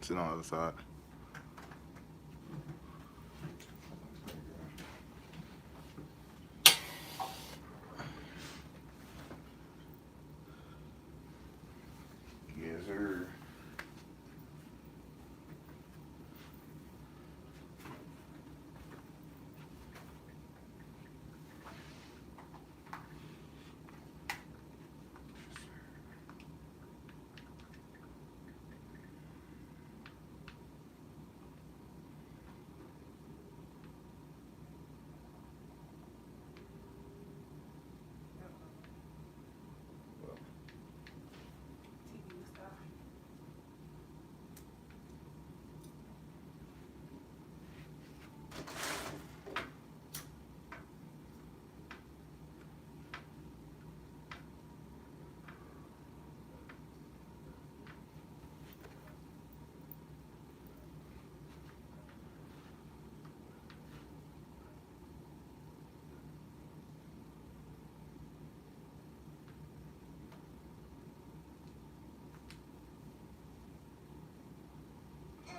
Sit on the other side. Yes, sir.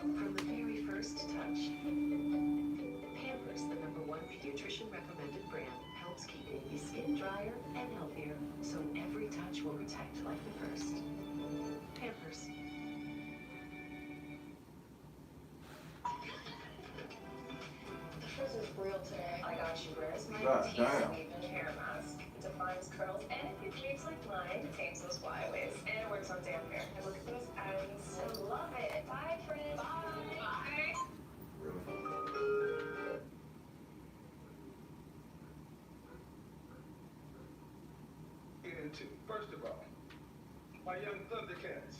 From the very first touch, Pampers, the #1 pediatrician recommended brand, helps keep baby's skin drier and healthier, so every touch will protect like the first. Pampers. This is real today. I got you. Where's my God damn. teeth hair mask? It defines curls and it shapes like mine. It tames those flyaways. And it works on damp hair. And look at those ends. I love it. Bye, friend. Bye. Bye. Get into. First of all, my young Thundercats.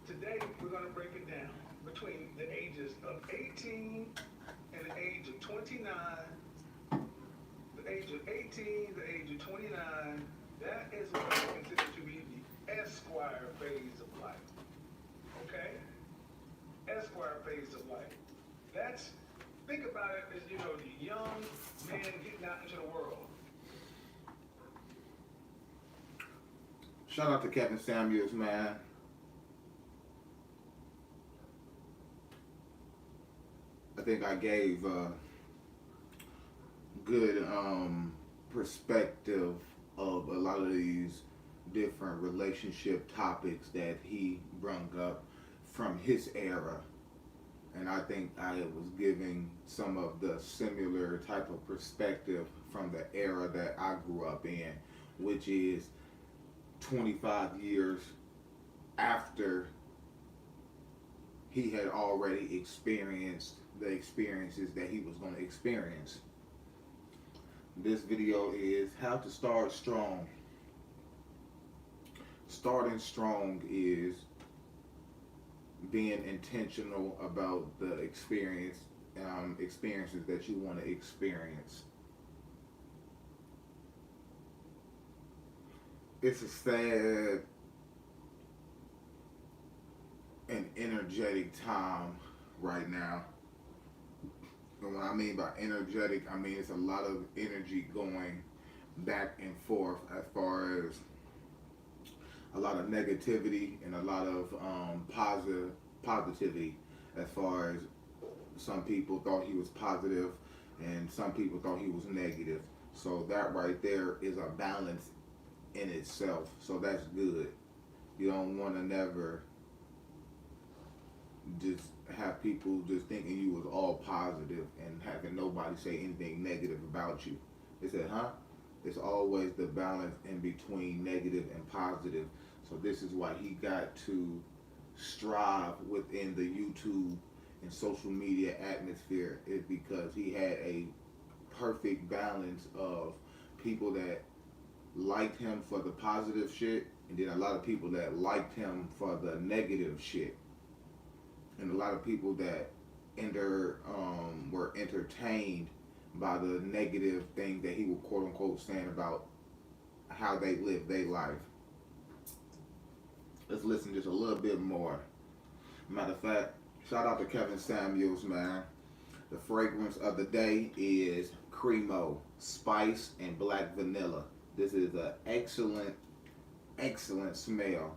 Today we're going to break it down between the ages of 18 and the age of 29. The age of 18, the age of 29, that is what I consider to be the Esquire phase of life. Okay? Esquire phase of life. That's, think about it as, the young man getting out into the world. Shout out to Captain Samuels, man. I think I gave a good perspective of a lot of these different relationship topics that he brung up from his era. And I think I was giving some of the similar type of perspective from the era that I grew up in, which is 25 years after he had already experienced the experiences that he was going to experience. This video is how to start strong. Starting strong is being intentional about the experiences that you want to experience. It's a sad and energetic time right now. And what I mean by energetic, I mean it's a lot of energy going back and forth as far as a lot of negativity and a lot of positivity, as far as some people thought he was positive and some people thought he was negative. So that right there is a balance in itself. So that's good. You don't want to never just have people just thinking you was all positive and having nobody say anything negative about you. They said, huh? It's always the balance in between negative and positive. So this is why he got to strive within the YouTube and social media atmosphere, is because he had a perfect balance of people that liked him for the positive shit, and then a lot of people that liked him for the negative shit, and a lot of people that were entertained by the negative things that he was quote unquote saying about how they live their life. Let's listen just a little bit more. Matter of fact, shout out to Kevin Samuels, man. The fragrance of the day is Cremo, Spice, and Black Vanilla. This is an excellent, excellent smell.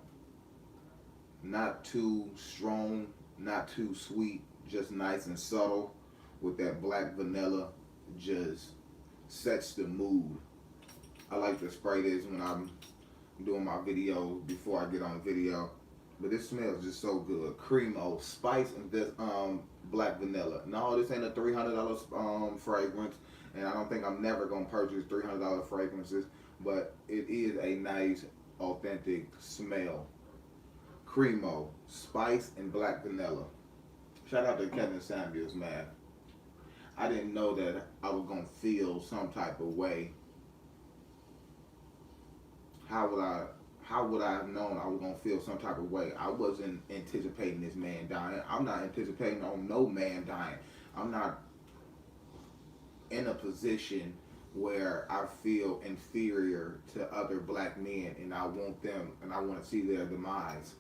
Not too strong, not too sweet, just nice and subtle with that black vanilla. Just sets the mood. I like to spray this when I'm doing my videos before I get on video. But this smells just so good. Cremo, spice, and this black vanilla. No, this ain't a $300 fragrance, and I don't think I'm never gonna purchase $300 fragrances. But it is a nice, authentic smell. Cremo, spice, and black vanilla. Shout out to Kevin Samuels, man. I didn't know that I was gonna feel some type of way. How would I have known I was gonna feel some type of way? I wasn't anticipating this man dying. I'm not anticipating on no man dying. I'm not in a position where I feel inferior to other black men and I want them and I want to see their demise.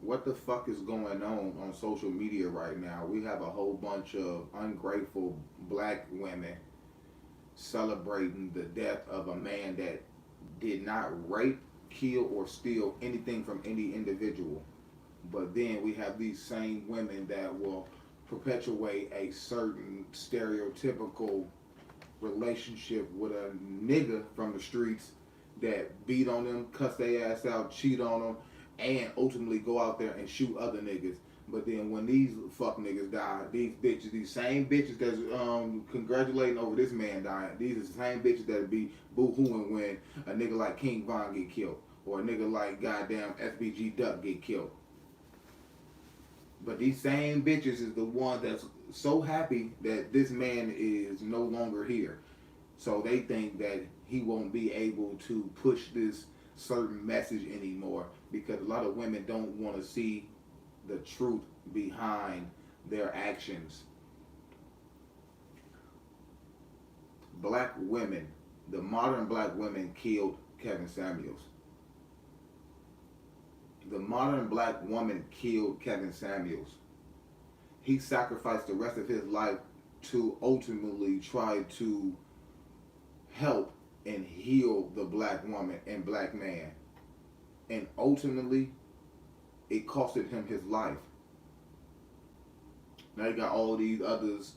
What the fuck is going on social media right now? We have a whole bunch of ungrateful black women celebrating the death of a man that did not rape, kill, or steal anything from any individual. But then we have these same women that will perpetuate a certain stereotypical relationship with a nigga from the streets that beat on them, cuss their ass out, cheat on them, and ultimately go out there and shoot other niggas. But then when these fuck niggas die, these bitches, these same bitches that's congratulating over this man dying, these are the same bitches that be boo-hooing when a nigga like King Von get killed, or a nigga like goddamn FBG Duck get killed. But these same bitches is the one that's so happy that this man is no longer here. So they think that he won't be able to push this certain message anymore because a lot of women don't want to see the truth behind their actions. Black women, the modern black women killed Kevin Samuels. The modern black woman killed Kevin Samuels. He sacrificed the rest of his life to ultimately try to help and heal the black woman and black man. And ultimately, it costed him his life. Now you got all these others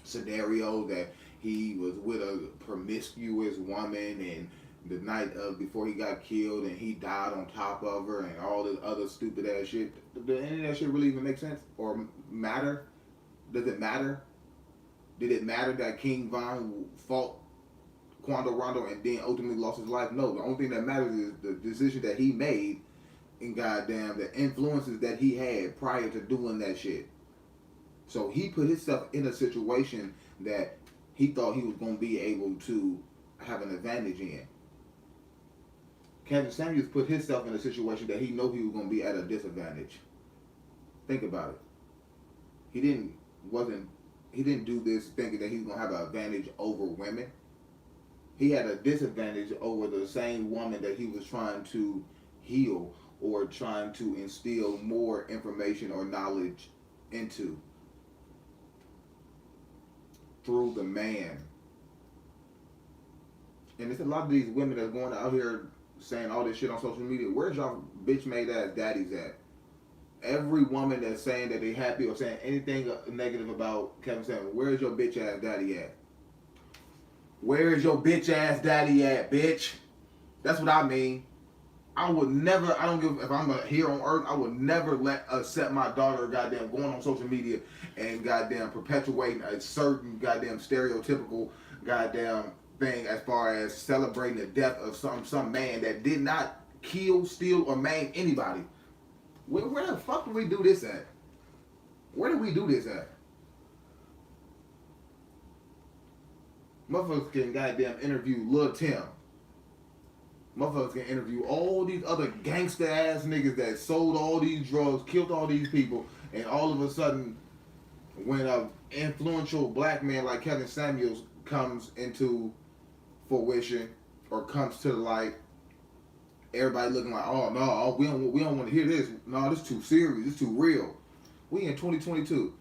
scenario that he was with a promiscuous woman and the night of before he got killed and he died on top of her and all this other stupid ass shit. Did any of that shit really even make sense or matter? Does it matter? Did it matter that King Von fought Quando Rondo and then ultimately lost his life? No, the only thing that matters is the decision that he made and goddamn the influences that he had prior to doing that shit. So he put himself in a situation that he thought he was going to be able to have an advantage in. Kevin Samuels put himself in a situation that he knew he was going to be at a disadvantage. Think about it. He didn't do this thinking that he was going to have an advantage over women. He had a disadvantage over the same woman that he was trying to heal or trying to instill more information or knowledge into through the man. And it's a lot of these women that's going out here saying all this shit on social media. Where's y'all bitch made ass daddies at? Every woman that's saying that they happy or saying anything negative about Kevin Samuels, where's your bitch ass daddy at? Where's your bitch ass daddy at, bitch? That's what I mean. I would never, I don't give, if I'm here on earth, I would never accept my daughter goddamn going on social media and goddamn perpetuating a certain goddamn stereotypical goddamn thing as far as celebrating the death of some man that did not kill, steal, or maim anybody. Where the fuck do we do this at? Where do we do this at? Motherfuckers can goddamn interview Lil Tim. Motherfuckers can interview all these other gangster ass niggas that sold all these drugs, killed all these people, and all of a sudden, when an influential black man like Kevin Samuels comes into fruition or comes to the light, everybody looking like, oh no, we don't want to hear this. No, this is too serious. This is too real. We in 2022.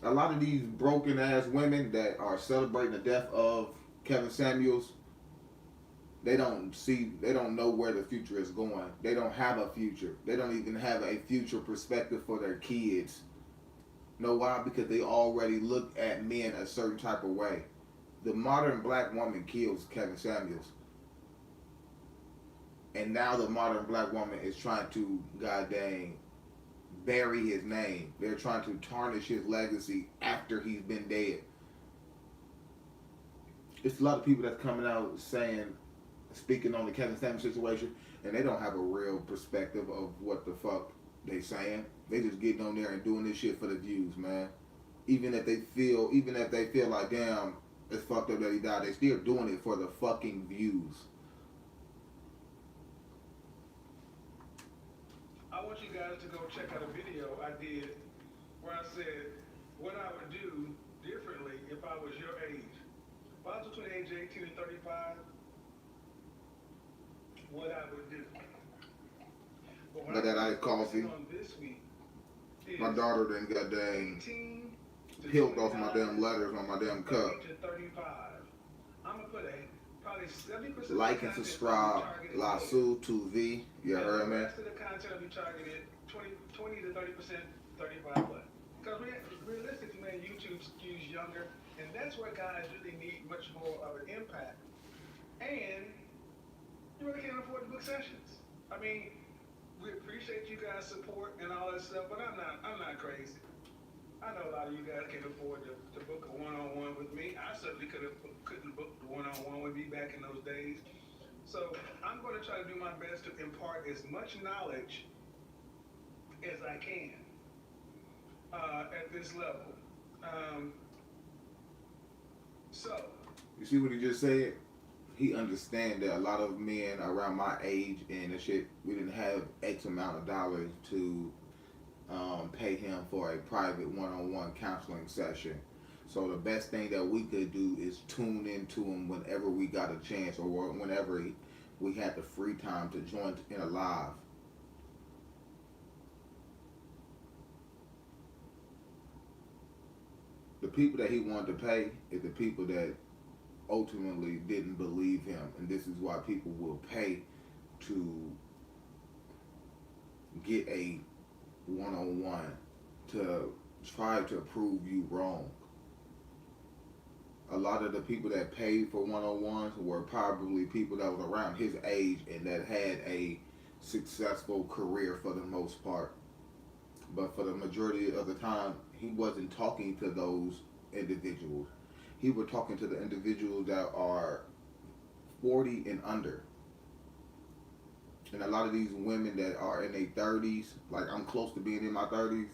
A lot of these broken ass women that are celebrating the death of Kevin Samuels, They don't know where the future is going. They don't have a future. They don't even have a future perspective for their kids. Know why? Because they already look at men a certain type of way. The modern black woman kills Kevin Samuels. And now the modern black woman is trying to, god dang, bury his name. They're trying to tarnish his legacy after he's been dead. It's a lot of people that's coming out speaking on the Kevin Samuels situation, and they don't have a real perspective of what the fuck they saying. They just getting on there and doing this shit for the views, man. Even if they feel like, damn, it's fucked up that he died, they still doing it for the fucking views. I want you guys to go check out a video I did where I said what I would do differently if I was your age. If I was between age 18 and 35, what I would do. But that iced coffee. On this week My daughter done got dang peeled off my damn letters on my damn cup. I'm gonna put probably 70% Like and subscribe. La Su to V. You heard me? The rest of the content will be targeted 20 to 30%, 35 plus. Because realistically, man, YouTube skews younger, and that's where guys really need much more of an impact. And you really can't afford to book sessions. I mean, we appreciate you guys' support and all that stuff, but I'm not crazy. I know a lot of you guys can't afford to book a one-on-one with me. I certainly couldn't book the one-on-one with me back in those days. So I'm going to try to do my best to impart as much knowledge as I can at this level. So you see what he just said? He understands that a lot of men around my age and the shit, we didn't have X amount of dollars to pay him for a private one-on-one counseling session. So the best thing that we could do is tune into him whenever we got a chance, or whenever we had the free time to join in a live. The people that he wanted to pay is the people that ultimately didn't believe him, and this is why people will pay to get a one-on-one to try to prove you wrong. A lot of the people that paid for one-on-ones were probably people that was around his age and that had a successful career for the most part. But for the majority of the time, he wasn't talking to those individuals. He was talking to the individuals that are 40 and under. And a lot of these women that are in their 30s, like I'm close to being in my 30s,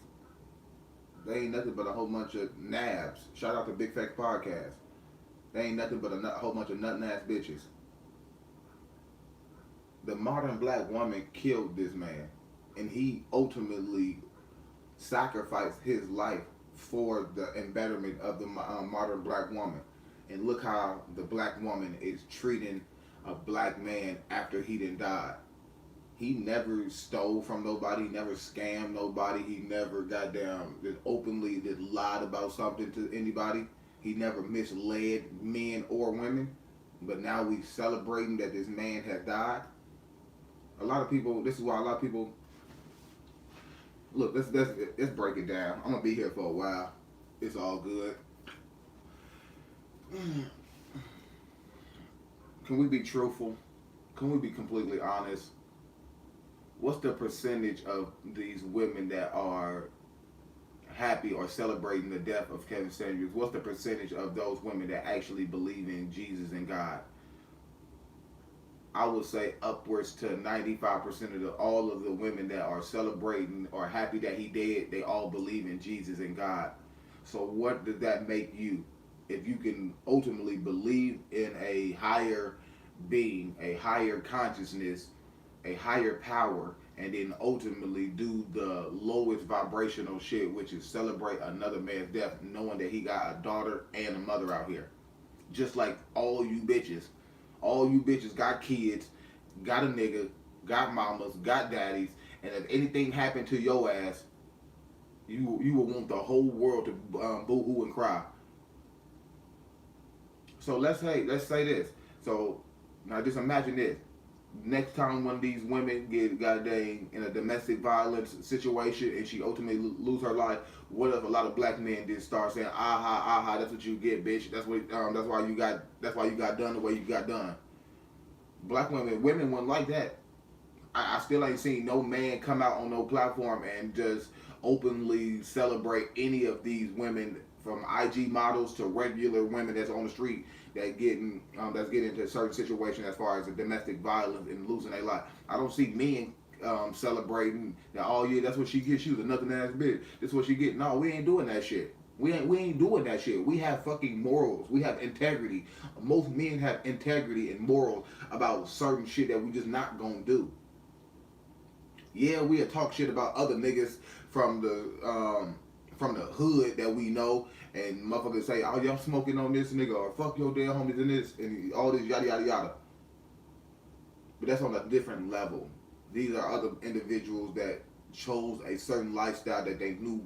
they ain't nothing but a whole bunch of nabs. Shout out to Big Facts Podcast. They ain't nothing but a whole bunch of nut-ass bitches. The modern black woman killed this man, and he ultimately sacrificed his life for the embetterment of the modern black woman. And look how the black woman is treating a black man after he done died. He never stole from nobody, never scammed nobody, he never goddamn just openly just lied about something to anybody. He never misled men or women. But now we celebrating that this man has died. A lot of people, this is why a lot of people, look, let's break it down. I'm gonna be here for a while. It's all good. Can we be truthful? Can we be completely honest? What's the percentage of these women that are happy or celebrating the death of Kevin Samuels? What's the percentage of those women that actually believe in Jesus and God? I would say upwards to 95% of all of the women that are celebrating or happy that he dead, they all believe in Jesus and God. So what does that make you? If you can ultimately believe in a higher being, a higher consciousness, a higher power, and then ultimately do the lowest vibrational shit, which is celebrate another man's death, knowing that he got a daughter and a mother out here. Just like all you bitches. All you bitches got kids, got a nigga, got mamas, got daddies, and if anything happened to your ass, you will want the whole world to boo-hoo and cry. So let's say this. So Now just imagine this. Next time one of these women get goddamn in a domestic violence situation and she ultimately lose her life, what if a lot of black men just start saying, aha, aha, that's what you get, bitch. That's why you got done the way you got done. Black women wouldn't like that. I still ain't seen no man come out on no platform and just openly celebrate any of these women, from IG models to regular women that's on the street that's getting into a certain situation as far as the domestic violence and losing their life. I don't see men celebrating that. Oh yeah, that's what she gets. She was a nothing ass bitch. That's what she get. No, we ain't doing that shit. We ain't doing that shit. We have fucking morals. We have integrity. Most men have integrity and morals about certain shit that we just not gonna do. Yeah, we'll talk shit about other niggas from the hood that we know, and motherfuckers say, oh yeah, I'm smoking on this nigga, or fuck your damn homies and this, and all this yada yada yada. But that's on a different level. These are other individuals that chose a certain lifestyle that they knew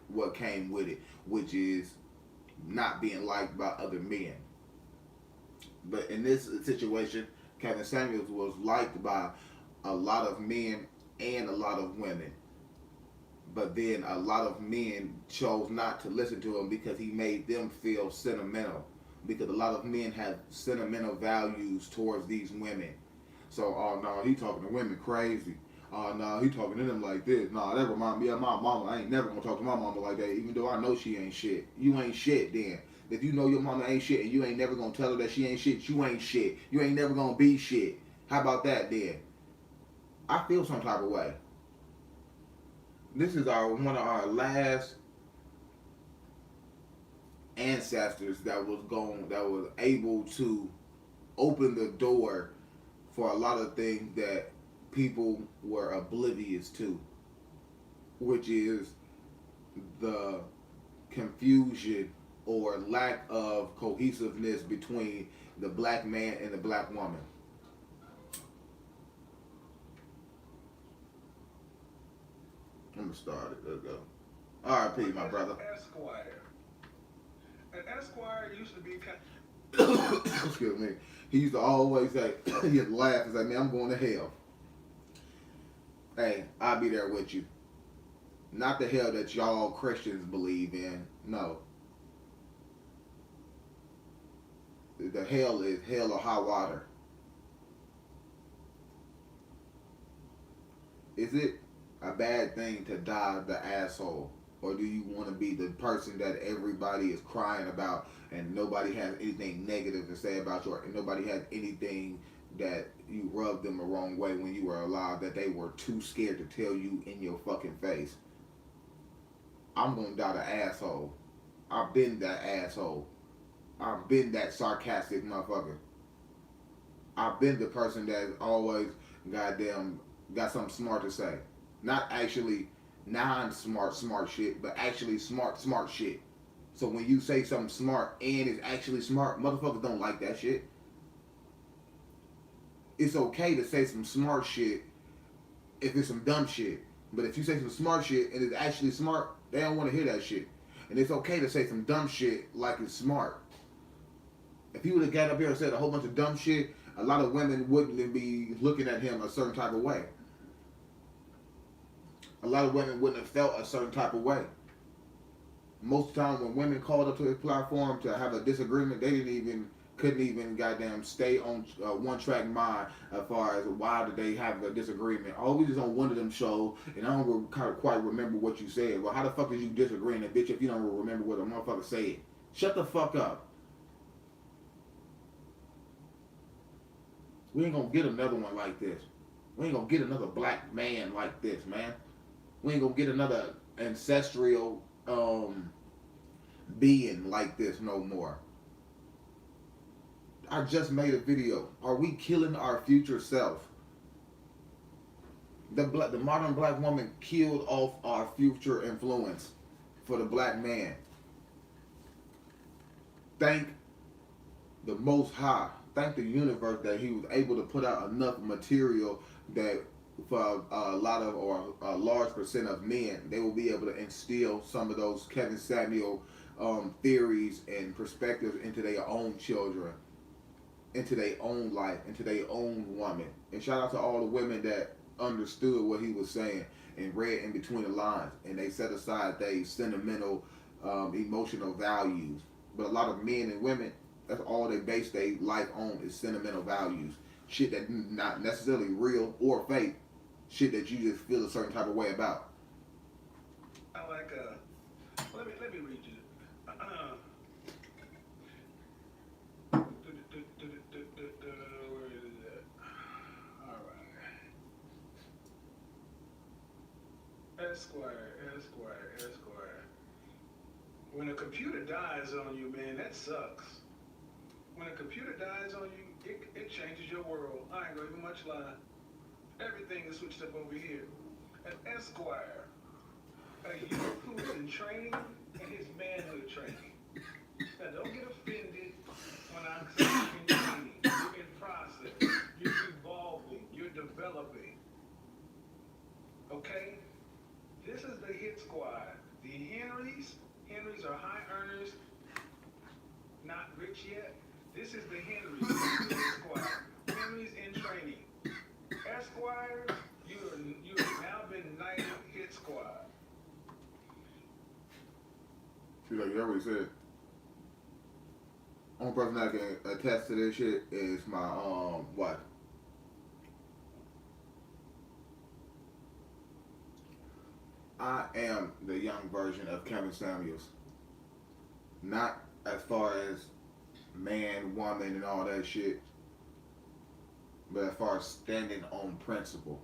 what came with it, which is not being liked by other men. But in this situation, Kevin Samuels was liked by a lot of men and a lot of women. But then a lot of men chose not to listen to him because he made them feel sentimental. Because a lot of men have sentimental values towards these women. So, oh no, he talking to women crazy. Oh no, he talking to them like this. No, that remind me of my mama. I ain't never gonna talk to my mama like that, even though I know she ain't shit. You ain't shit then. If you know your mama ain't shit and you ain't never gonna tell her that she ain't shit, you ain't shit. You ain't never gonna be shit. How about that then? I feel some type of way. This is one of our last ancestors that was able to open the door for a lot of things that people were oblivious to, which is the confusion or lack of cohesiveness between the black man and the black woman. I'm gonna start it. Let's go. R.I.P. my brother. Esquire. An Esquire used to be kind. Excuse me. He used to always say, he'd laugh and say, man, I'm going to hell. Hey, I'll be there with you. Not the hell that y'all Christians believe in. No. The hell is hell or high water. Is it a bad thing to die the asshole? Or do you want to be the person that everybody is crying about and nobody has anything negative to say about you, and nobody has anything that you rubbed them the wrong way when you were alive that they were too scared to tell you in your fucking face? I'm going to die the asshole. I've been that asshole. I've been that sarcastic motherfucker. I've been the person that always goddamn got something smart to say. Not actually non-smart shit, but actually smart shit. So when you say something smart and it's actually smart, motherfuckers don't like that shit. It's okay to say some smart shit if it's some dumb shit. But if you say some smart shit and it's actually smart, they don't want to hear that shit. And it's okay to say some dumb shit like it's smart. If he would have got up here and said a whole bunch of dumb shit, a lot of women wouldn't be looking at him a certain type of way. A lot of women wouldn't have felt a certain type of way. Most of the time when women called up to his platform to have a disagreement, they couldn't even goddamn stay on one track mind as far as why did they have a disagreement. Oh, we just on one of them shows and I don't kind of quite remember what you said. Well, how the fuck is you disagreeing, bitch, if you don't remember what a motherfucker said? Shut the fuck up. We ain't gonna get another one like this. We ain't gonna get another black man like this, man. We ain't gonna get another ancestral being like this no more. I just made a video. Are we killing our future self? The modern black woman killed off our future influence for the black man. Thank the Most High. Thank the universe that he was able to put out enough material that for a lot of, or a large percent of men, they will be able to instill some of those Kevin Samuel theories and perspectives into their own children. into their own life, into their own woman. And shout out to all the women that understood what he was saying and read in between the lines, and they set aside their sentimental, emotional values. But a lot of men and women, that's all they base their life on is sentimental values. Shit that not necessarily real or fake. Shit that you just feel a certain type of way about. I like let me read you. Where is that? All right. Esquire. When a computer dies on you, man, that sucks. When a computer dies on you, it changes your world. I ain't gonna even much lie. Everything is switched up over here. An Esquire, a youth who's in training and his manhood training. Now, don't get offended when I say you're in training. You're in process. You're evolving. You're developing. Okay? This is the hit squad. The Henrys are high earners, not rich yet. This is the Henrys, the hit squad. Henrys in training. Esquires, you have now been knighted hit squad. She's like, you already said. Only person that can attest to this shit is my wife. I am the young version of Kevin Samuels. Not as far as man, woman, and all that shit, but as far as standing on principle,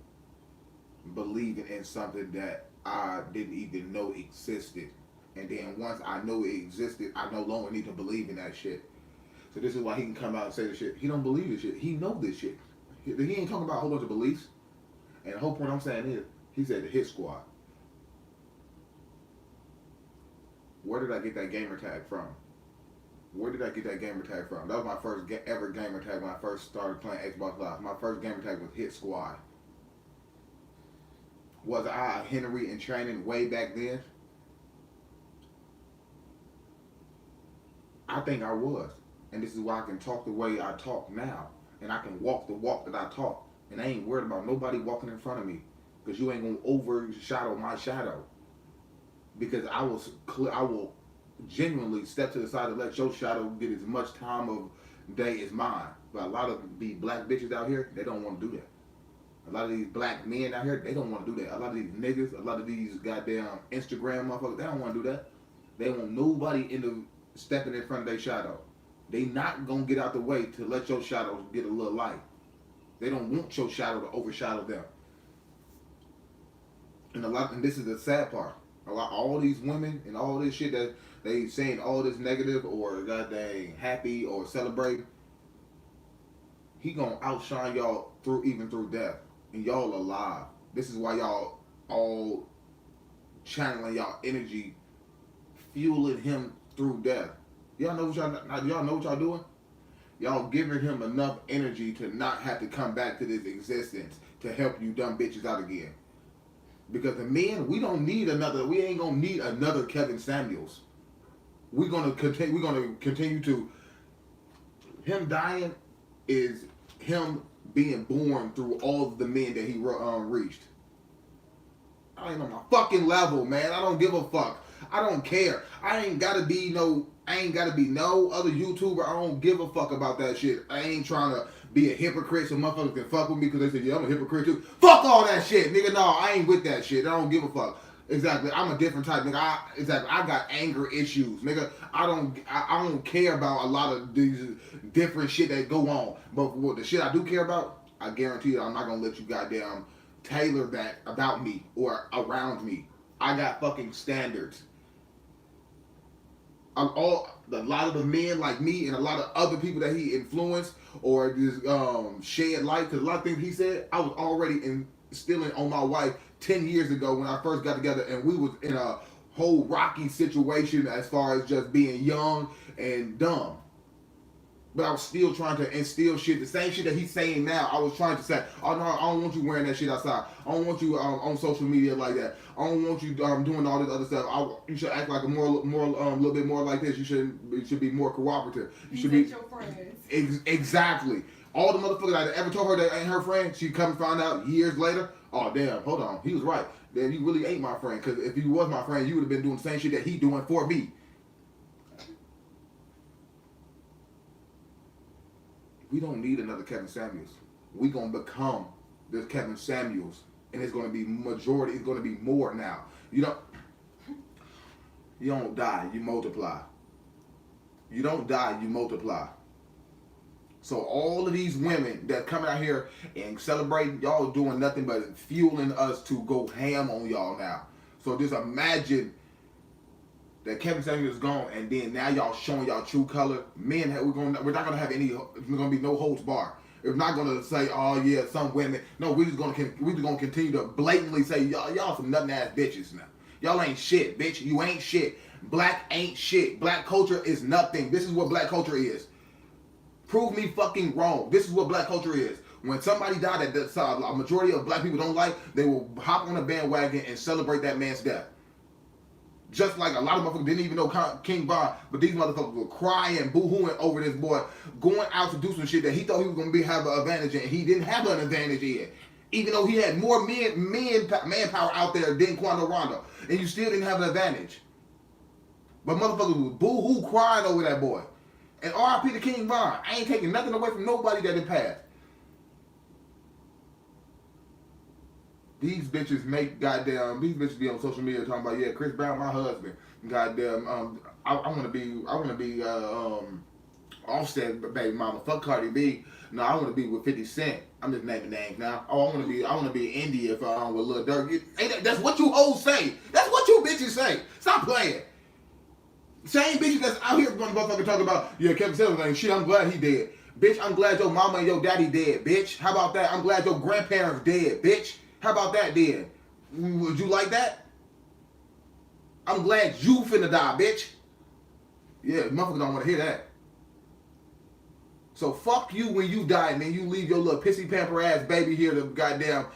believing in something that I didn't even know existed. And then once I know it existed, I no longer need to believe in that shit. So this is why he can come out and say this shit. He don't believe this shit. He know this shit. He ain't talking about a whole bunch of beliefs. And the whole point I'm saying is, he said the hit squad. Where did I get that gamer tag from? Where did I get that gamer tag from? That was my first ever gamer tag when I first started playing Xbox Live. My first gamer tag was Hit Squad. Was I a Henry in training way back then? I think I was. And this is why I can talk the way I talk now. And I can walk the walk that I talk. And I ain't worried about nobody walking in front of me. Because you ain't going to overshadow my shadow. Because I will genuinely step to the side and let your shadow get as much time of day as mine. But a lot of the black bitches out here, they don't want to do that. A lot of these black men out here, they don't want to do that. A lot of these niggas, a lot of these goddamn Instagram motherfuckers, they don't want to do that. They want nobody stepping in front of their shadow. They not gonna get out the way to let your shadow get a little light. They don't want your shadow to overshadow them. And this is the sad part. All these women and all this shit that they saying all this negative or goddamn happy or celebrate, he gonna outshine y'all through death. And y'all alive. This is why y'all all channeling y'all energy, fueling him through death. Y'all know what y'all doing? Y'all giving him enough energy to not have to come back to this existence to help you dumb bitches out again. Because the men, we ain't gonna need another Kevin Samuels. We're gonna continue to, him dying is him being born through all of the men that he reached. I ain't on my fucking level, man. I don't give a fuck. I don't care. I ain't gotta be no other YouTuber. I don't give a fuck about that shit. I ain't trying to be a hypocrite so motherfuckers can fuck with me because they say, yeah, I'm a hypocrite too. Fuck all that shit, nigga. No, I ain't with that shit. I don't give a fuck. Exactly. I'm a different type, nigga. I got anger issues, nigga. I don't care about a lot of these different shit that go on. But what the shit I do care about, I guarantee you I'm not gonna let you goddamn tailor that about me or around me. I got fucking standards. A lot of the men like me and a lot of other people that he influenced or just shed light, because a lot of things he said, I was already instilling on my wife 10 years ago when I first got together, and we was in a whole rocky situation as far as just being young and dumb. But I was still trying to instill shit, the same shit that he's saying now. I was trying to say, oh no, I don't want you wearing that shit outside. I don't want you on social media like that. I don't want you doing all this other stuff. You should act like a little bit more like this. You should be more cooperative. You should be your friends. Exactly. All the motherfuckers that ever told her that ain't her friend, she come and find out years later. Oh damn, hold on, he was right. Then you really ain't my friend. Because if you was my friend, you would have been doing the same shit that he doing for me. We don't need another Kevin Samuels. We gonna become this Kevin Samuels, and it's gonna be majority. It's gonna be more now. You don't die. You multiply. You don't die. You multiply. So all of these women that coming out here and celebrating, y'all doing nothing but fueling us to go ham on y'all now. So just imagine that Kevin Samuels is gone, and then now y'all showing y'all true color. Men, we're not gonna have any. There's gonna be no holds bar. We're not gonna say, oh yeah, some women. No, we're just gonna continue to blatantly say, y'all some nothing ass bitches now. Y'all ain't shit, bitch. You ain't shit. Black ain't shit. Black culture is nothing. This is what black culture is. Prove me fucking wrong. This is what black culture is. When somebody died that a majority of black people don't like, they will hop on a bandwagon and celebrate that man's death. Just like a lot of motherfuckers didn't even know King Von, but these motherfuckers were crying, boo-hooing over this boy, going out to do some shit that he thought he was going to have an advantage in. He didn't have an advantage in. Even though he had more manpower out there than Quando Rondo. And you still didn't have an advantage. But motherfuckers was boo-hoo crying over that boy. And R.I.P to King Von. I ain't taking nothing away from nobody that had passed. These bitches these bitches be on social media talking about, yeah, Chris Brown, my husband. Goddamn, I want to be Offset baby mama. Fuck Cardi B. No, I want to be with 50 Cent. I'm just naming names now. Oh, I want to be in India if I'm with Lil Durk. That's what you hoes say. That's what you bitches say. Stop playing. Same bitches that's out here motherfucking talking about, yeah, Kevin Samuels ain't shit. I'm glad he dead. Bitch, I'm glad your mama and your daddy dead, bitch. How about that? I'm glad your grandparents dead, bitch. How about that then? Would you like that? I'm glad you finna die, bitch. Yeah, motherfuckers don't want to hear that. So fuck you when you die and then you leave your little pissy pamper ass baby here to goddamn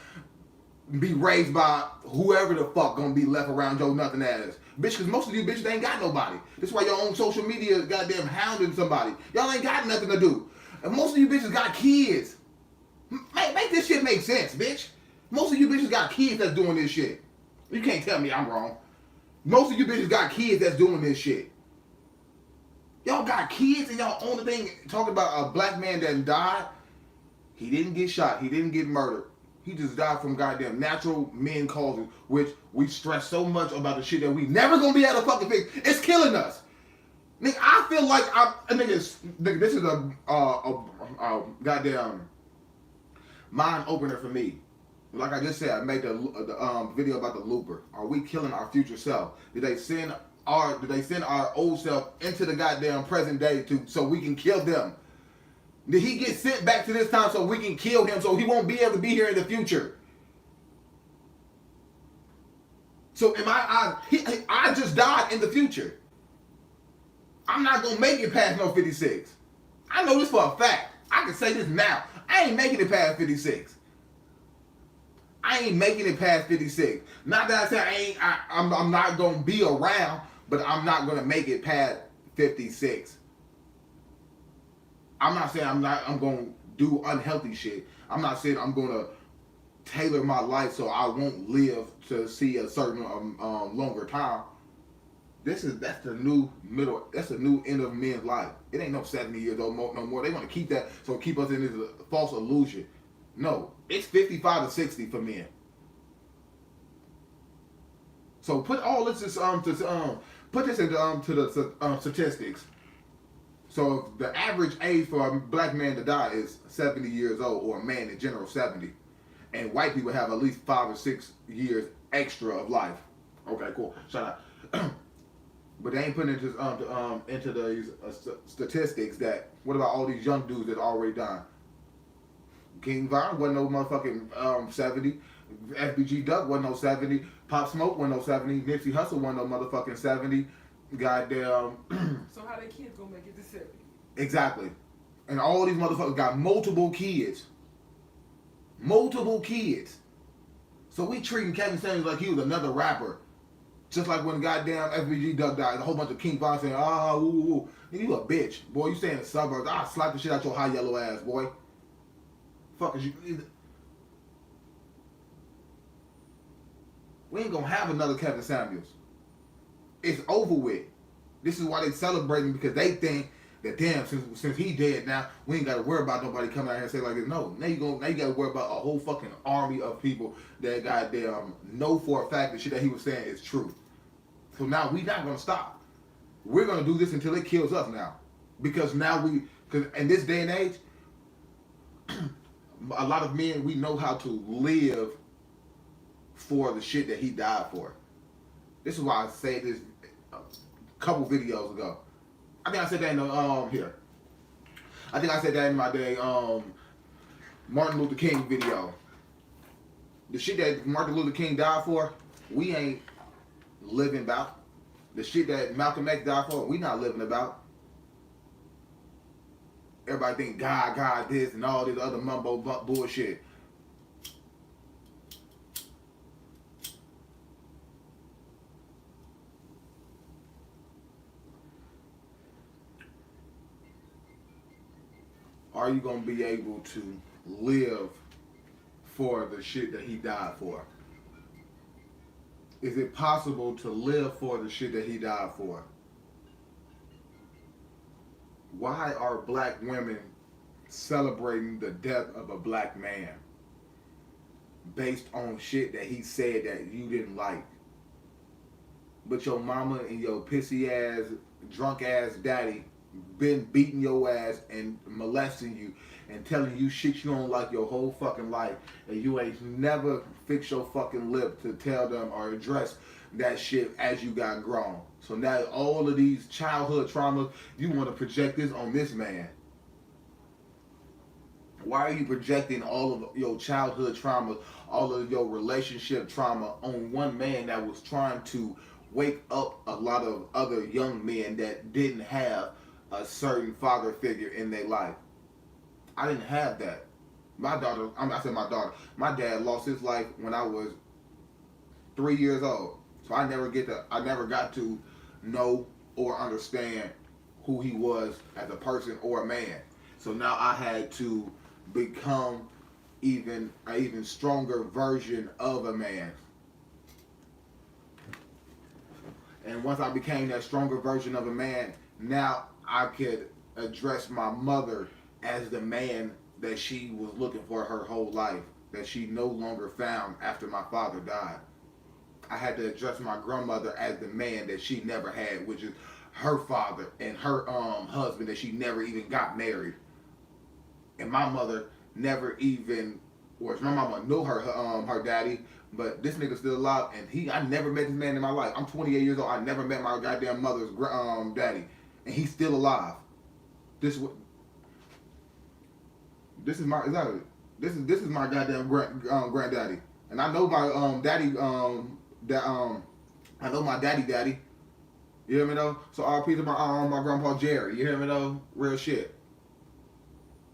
be raised by whoever the fuck gonna be left around your nothing ass. Bitch, cause most of you bitches ain't got nobody. That's why y'all on social media is goddamn hounding somebody. Y'all ain't got nothing to do. And most of you bitches got kids. Make this shit make sense, bitch. Most of you bitches got kids that's doing this shit. You can't tell me I'm wrong. Most of you bitches got kids that's doing this shit. Y'all got kids and y'all own the thing talking about a black man that died. He didn't get shot. He didn't get murdered. He just died from goddamn natural men causes, which we stress so much about the shit that we never gonna be able to fucking fix. It's killing us. Nigga, I feel like this is a goddamn mind opener for me. Like I just said, I made the video about the looper. Are we killing our future self? Did they send our old self into the goddamn present day so we can kill them? Did he get sent back to this time so we can kill him so he won't be able to be here in the future? So I just died in the future. I'm not gonna make it past no 56. I know this for a fact. I can say this now. I ain't making it past 56. I ain't making it past 56. Not that I say I'm not gonna be around, but I'm not gonna make it past 56. I'm not saying I'm gonna do unhealthy shit. I'm not saying I'm gonna tailor my life so I won't live to see a certain longer time. That's the new end of men's life. It ain't no 70 years old no more. They want to keep that, so keep us in this false illusion. No, it's 55 to 60 for men. So put all this put this into the statistics. So the average age for a black man to die is 70 years old, or a man in general 70, and white people have at least 5 or 6 years extra of life. Okay, cool. Shut up. But they ain't putting into these statistics that what about all these young dudes that already died? King Von wasn't no motherfucking 70. FBG Duck wasn't no 70. Pop Smoke wasn't no 70. Nipsey Hussle wasn't no motherfucking 70. Goddamn. So how they kids gonna make it to 70? Exactly. And all these motherfuckers got multiple kids. Multiple kids. So we treating Kevin Samuels like he was another rapper. Just like when goddamn FBG Duck died, a whole bunch of King Von saying, ah, woo, woo, woo. You a bitch. Boy, you stay in the suburbs. I'll slap the shit out your high yellow ass, boy. Fuck is you. We ain't gonna have another Kevin Samuels. It's over with. This is why they celebrating, because they think that damn, since he dead now, we ain't gotta worry about nobody coming out here and say like this. No, now you gotta worry about a whole fucking army of people that goddamn know for a fact the shit that he was saying is true. So now we not gonna stop. We're gonna do this until it kills us now, because now because in this day and age, a lot of men, we know how to live for the shit that he died for. This is why I said this a couple videos ago. I think I said that in the here. I think I said that in my day Martin Luther King video. The shit that Martin Luther King died for, we ain't living about. The shit that Malcolm X died for, we not living about. Everybody think God this and all this other mumbo bullshit. Are you gonna be able to live for the shit that he died for? Is it possible to live for the shit that he died for? Why are black women celebrating the death of a black man based on shit that he said that you didn't like? But your mama and your pissy ass, drunk ass daddy been beating your ass and molesting you and telling you shit you don't like your whole fucking life, and you ain't never fix your fucking lip to tell them or address that shit as you got grown. So now all of these childhood traumas, you want to project this on this man. Why are you projecting all of your childhood traumas, all of your relationship trauma on one man that was trying to wake up a lot of other young men that didn't have a certain father figure in their life? I didn't have that. My daughter, I said my daughter, my dad lost his life when I was 3 years old. So I never got to know or understand who he was as a person or a man. So now I had to become an even stronger version of a man. And once I became that stronger version of a man, now I could address my mother as the man that she was looking for her whole life, that she no longer found after my father died. I had to address my grandmother as the man that she never had, which is her father and her husband that she never even got married. And my mother never even, or my mama knew her daddy, but this nigga still alive, and I never met this man in my life. I'm 28 years old. I never met my goddamn mother's daddy, and he's still alive. This is my goddamn granddaddy, and I know my daddy I know my daddy. You hear me though? So R.I.P to my grandpa Jerry. You hear me though? Real shit.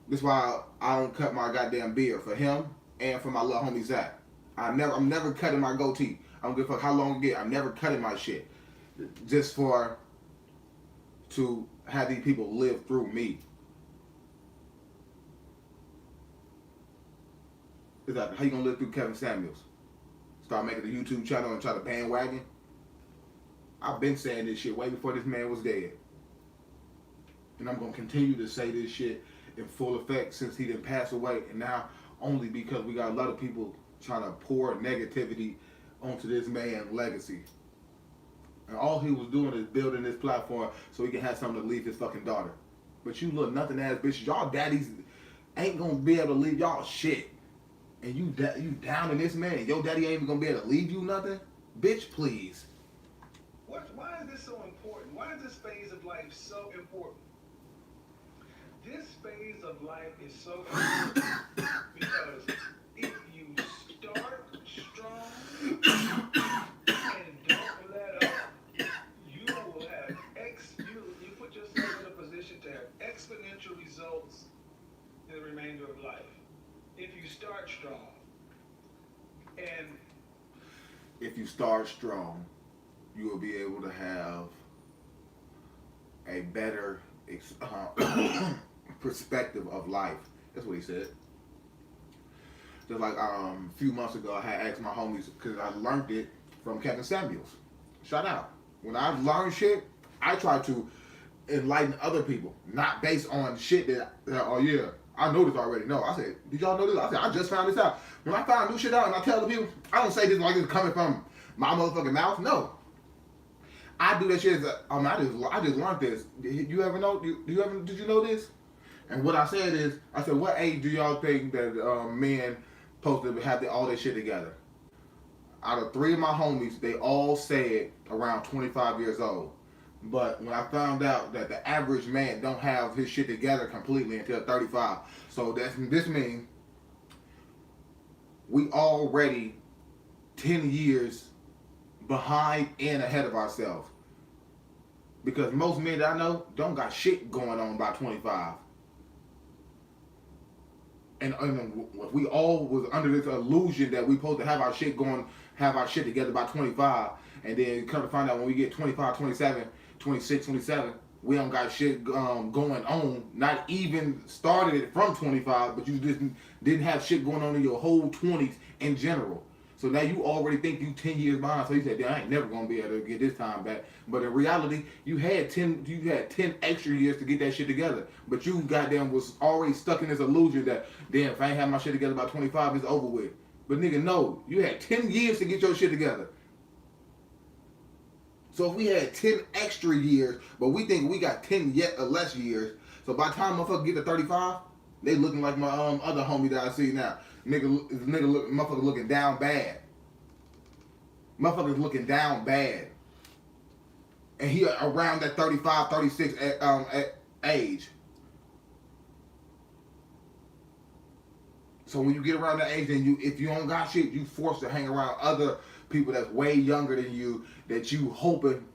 This is why I don't cut my goddamn beard for him and for my little homie Zach. I'm never cutting my goatee. I don't give a fuck how long it get. I'm never cutting my shit. Just to have these people live through me. Exactly. How you gonna live through Kevin Samuels? Start making a YouTube channel and try to bandwagon? I've been saying this shit way before this man was dead. And I'm gonna continue to say this shit in full effect since he didn't pass away, and now only because we got a lot of people trying to pour negativity onto this man's legacy. And all he was doing is building this platform so he can have something to leave his fucking daughter. But you little nothing ass bitches, y'all daddies ain't gonna be able to leave y'all shit. And you down in this man, and your daddy ain't even gonna be able to leave you nothing? Bitch, please. Why is this so important? Why is this phase of life so important? This phase of life is so important because if you start strong and don't let up, you will have you put yourself in a position to have exponential results if you start strong. And if you start strong, you will be able to have a better perspective of life. That's what he said. Just like a few months ago, I had asked my homies because I learned it from Kevin Samuels. Shout out. When I learn shit, I try to enlighten other people, not based on shit that oh yeah, I know this already. No, I said, did y'all know this? I said, I just found this out. When I find new shit out and I tell the people, I don't say this like it's coming from my motherfucking mouth. No, I do that shit. I just learned this. You ever know? Did you know this? And what I said is, I said, what age do y'all think that men supposed to have all their shit together? Out of 3 of my homies, they all said around 25 years old. But when I found out that the average man don't have his shit together completely until 35, so this means we already 10 years behind and ahead of ourselves. Because most men that I know don't got shit going on by 25. And we all was under this illusion that we supposed to have our shit together by 25, and then come to find out when we get 25, 27, 26, 27, we don't got shit going on. Not even started it from 25, but you just didn't have shit going on in your whole 20s in general. So now you already think you 10 years behind. So you said, I ain't never gonna be able to get this time back. But in reality, you had 10 extra years to get that shit together. But you goddamn was already stuck in this illusion that, damn, if I ain't have my shit together by 25, it's over with. But nigga, no, you had 10 years to get your shit together. So if we had 10 extra years, but we think we got 10 yet or less years, so by the time motherfucker get to 35, they looking like my other homie that I see now. Motherfucker looking down bad. Motherfucker's looking down bad. And he around that 35, 36 age. So when you get around that age, then if you don't got shit, you forced to hang around other people that's way younger than you, that you hoping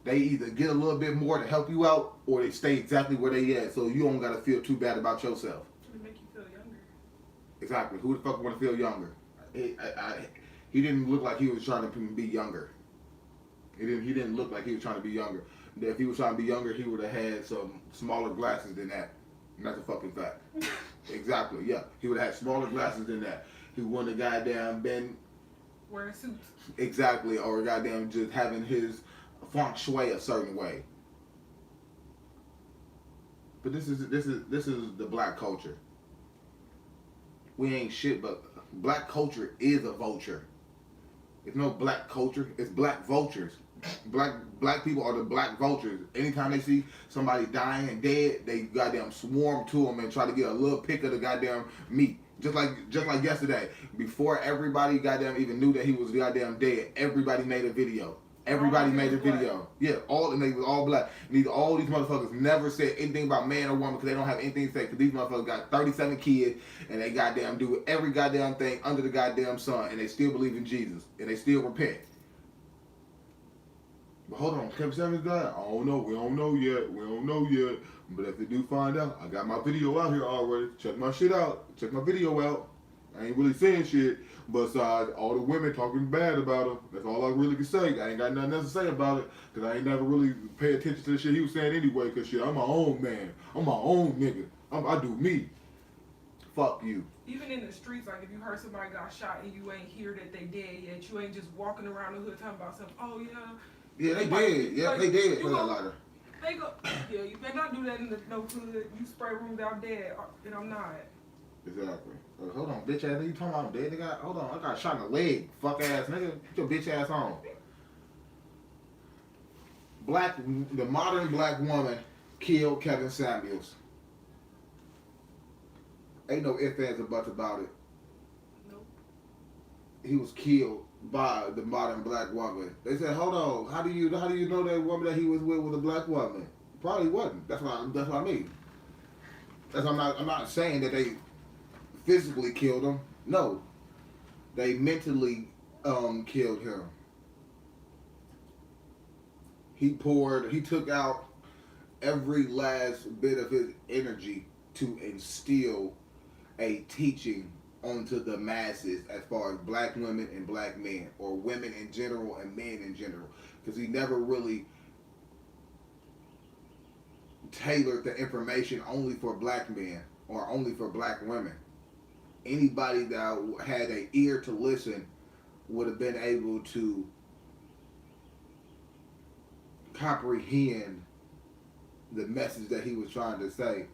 they either get a little bit more to help you out, or they stay exactly where they at, so you don't gotta feel too bad about yourself. It make you feel younger. Exactly. Who the fuck want to feel younger? He didn't look like he was trying to be younger. He didn't look like he was trying to be younger. If he was trying to be younger, he would have had some smaller glasses than that. And that's a fucking fact. Exactly. Yeah. He would have had smaller glasses than that. He wouldn't have goddamn been wearing suits. Exactly. Or goddamn just having his feng shui a certain way. But this is the black culture. We ain't shit, but black culture is a vulture. It's no black culture, it's black vultures. Black people are the black vultures. Anytime they see somebody dying and dead, they goddamn swarm to them and try to get a little pick of the goddamn meat. Just like yesterday, before everybody goddamn even knew that he was goddamn dead, everybody made a video. Everybody made a video. Yeah, and they was all black. And all these motherfuckers never said anything about man or woman because they don't have anything to say. Because these motherfuckers got 37 kids and they goddamn do every goddamn thing under the goddamn sun, and they still believe in Jesus and they still repent. But hold on, Kevin Samuels died? I don't know. We don't know yet. But if they do find out, I got my video out here already. Check my shit out. Check my video out. I ain't really saying shit besides all the women talking bad about him. That's all I really can say. I ain't got nothing else to say about it because I ain't never really paid attention to the shit he was saying anyway because shit, I'm my own man. I'm my own nigga. I do me. Fuck you. Even in the streets, like if you heard somebody got shot and you ain't hear that they dead yet, you ain't just walking around the hood talking about something, oh yeah. Yeah, they did. Yeah, like, they did. They go, yeah, you better not do that in no hood. You spray rooms out dead, and I'm not. Exactly. Hold on, bitch ass nigga. You talking about I'm dead, nigga? Hold on, I got shot in the leg. Fuck ass nigga. Put your bitch ass on. The modern black woman killed Kevin Samuels. Ain't no ifs, ands, or buts about it. Nope. He was killed by the modern black woman. They said, hold on, how do you know that woman that he was with was a black woman? Probably wasn't. That's what I mean. I'm not saying that they physically killed him. No. They mentally killed him. He took out every last bit of his energy to instill a teaching onto the masses as far as black women and black men, or women in general and men in general, because he never really tailored the information only for black men or only for black women. Anybody that had an ear to listen would have been able to comprehend the message that he was trying to say,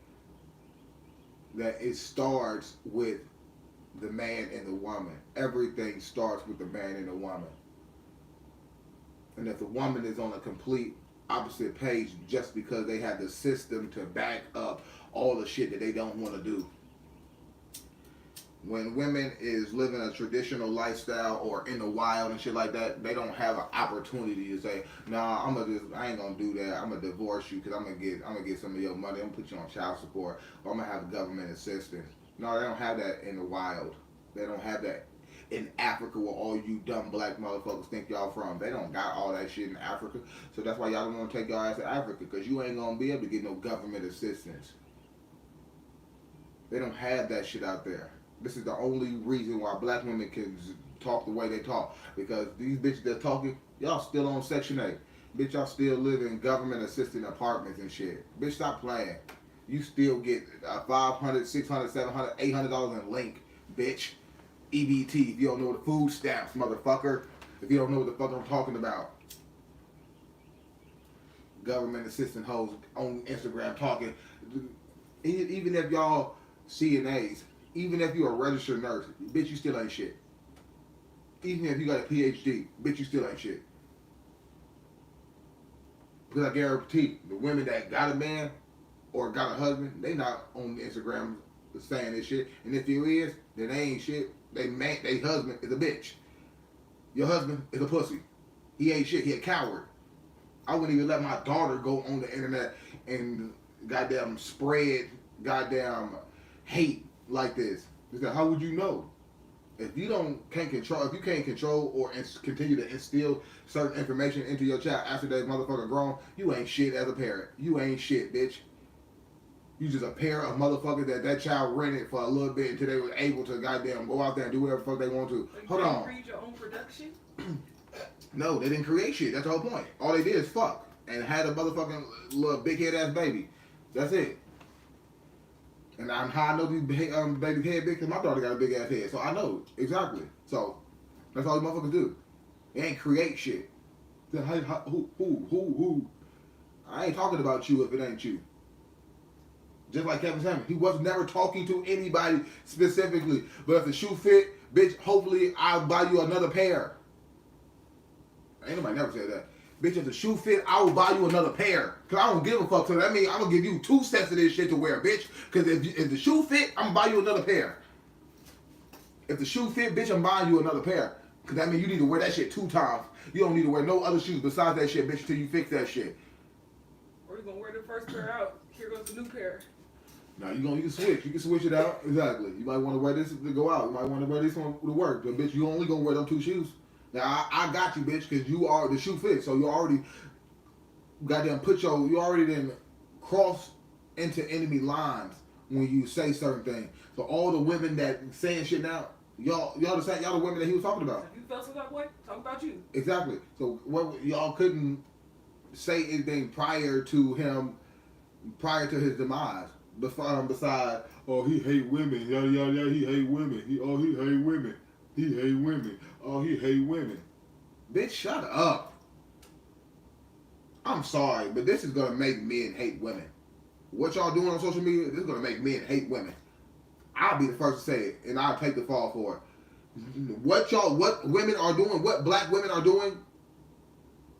that it starts with the man and the woman. Everything starts with the man and the woman. And if the woman is on a complete opposite page just because they have the system to back up all the shit that they don't want to do. When women is living a traditional lifestyle or in the wild and shit like that, they don't have an opportunity to say, "Nah, I ain't gonna do that. I'm gonna divorce you because I'm gonna get some of your money. I'm gonna put you on child support, or I'm gonna have government assistance." No, they don't have that in the wild. They don't have that in Africa, where all you dumb black motherfuckers think y'all from. They don't got all that shit in Africa. So that's why y'all don't want to take y'all ass to Africa, because you ain't gonna be able to get no government assistance. They don't have that shit out there. This is the only reason why black women can talk the way they talk. Because these bitches that talking, y'all still on Section 8. Bitch, y'all still live in government assisted apartments and shit. Bitch, stop playing. You still get $500, $600, $700, $800 in link, bitch. EBT, if you don't know the food stamps, motherfucker. If you don't know what the fuck I'm talking about. Government assistant hoes on Instagram talking. Even if y'all CNAs, even if you're a registered nurse, bitch, you still ain't shit. Even if you got a PhD, bitch, you still ain't shit. Because I guarantee the women that got a man or got a husband, they not on Instagram saying this shit. And if you is, then they ain't shit. They husband is a bitch. Your husband is a pussy. He ain't shit. He a coward. I wouldn't even let my daughter go on the internet and goddamn spread goddamn hate like this. Because how would you know? If you can't control or continue to instill certain information into your child after that motherfucker grown, you ain't shit as a parent. You ain't shit, bitch. You just a pair of motherfuckers that child rented for a little bit until they were able to goddamn go out there and do whatever the fuck they want to. Like, Hold on. Create your own production? No, they didn't create shit. That's the whole point. All they did is fuck and had a motherfucking little big head ass baby. That's it. And I'm how I know these baby head big because my daughter got a big ass head, so I know exactly. So that's all these motherfuckers do. They ain't create shit. Who? I ain't talking about you if it ain't you. Just like Kevin Samuels, he was never talking to anybody specifically. But if the shoe fit, bitch, hopefully I'll buy you another pair. Ain't nobody never said that. Bitch, if the shoe fit, I will buy you another pair. Because I don't give a fuck. So that means I'm going to give you 2 sets of this shit to wear, bitch. Because if the shoe fit, I'm going to buy you another pair. If the shoe fit, bitch, I'm buying you another pair. Because that means you need to wear that shit 2 times. You don't need to wear no other shoes besides that shit, bitch, until you fix that shit. Or you going to wear the first pair out. Here goes the new pair. Now you can switch. You can switch it out. Exactly. You might want to wear this to go out. You might want to wear this one to work. But bitch, you only gonna wear them 2 shoes. Now I got you, bitch, because you are the shoe fit. So you already goddamn you already didn't cross into enemy lines when you say certain things. So all the women that saying shit now, y'all the women that he was talking about. If you felt some type of way, talk about you. Exactly. So what y'all couldn't say anything prior to his demise. Besides, oh, he hate women, yada yada yada, he hate women. He hate women. He hate women. Oh, he hate women. Bitch, shut up. I'm sorry, but this is gonna make men hate women. What y'all doing on social media, this is gonna make men hate women. I'll be the first to say it, and I'll take the fall for it. What women are doing, what black women are doing,